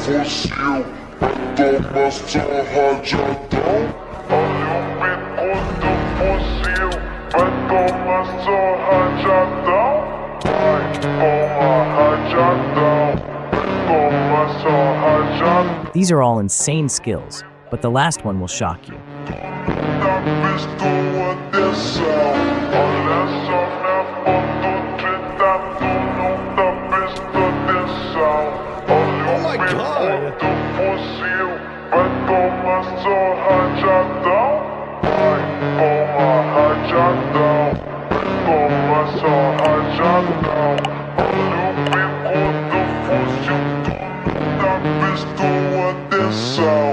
fuzil, vai tomar só rajadão. Olha o bico do fuzil, vai tomar só rajadão. Vai tomar rajadão, vai tomar só rajadão. These are all insane skills, but the last one will shock you. Tá prestou atenção, olha só minha foto de tatu, não tá prestando atenção. Olha o bico do fuzil, vai tomar só rajadão. Vai tomar rajadão, vai tomar só rajadão. Olha o bico do fuzil, tá prestou atenção.